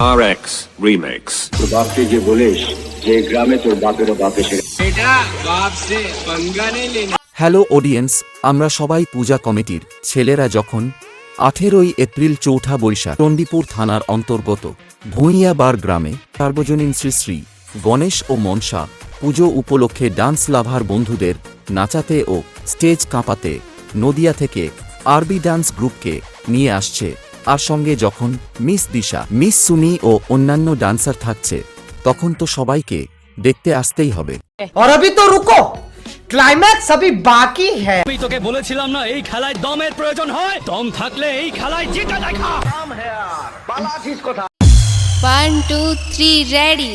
RX Remix। तो बाप से ये बोलिस যে গ্রামে তোর বাপেরও বাপ এসে बेटा बाप से पंगा नहीं लेना। হ্যালো অডিয়েন্স, আমরা সবাই পূজা কমিটির ছেলেরা যখন 18ই এপ্রিল চৌঠা বৈশাখ চণ্ডীপুর থানার অন্তর্গত ভূঁইয়াবার গ্রামে সার্বজনীন শ্রী শ্রী গণেশ ও মনসা পুজো উপলক্ষে ডান্স লাভার বন্ধুদের নাচাতে ও স্টেজ কাঁপাতে নদিয়া থেকে আরবি ডান্স গ্রুপকে নিয়ে আসছে। আর সঙ্গে যখন মিস দিশা, মিস সুমি ও অন্যান্য ডান্সার থাকছে, তখন তো সবাইকে দেখতে আসতেই হবে। और अभी तो रुको, ক্লাইম্যাক্স अभी बाकी है। আমি তোকে বলেছিলাম না এই খেলায় দমের প্রয়োজন হয়, দম থাকলে এই খেলায় জিতে দেখা। 1 2 3 রেডি।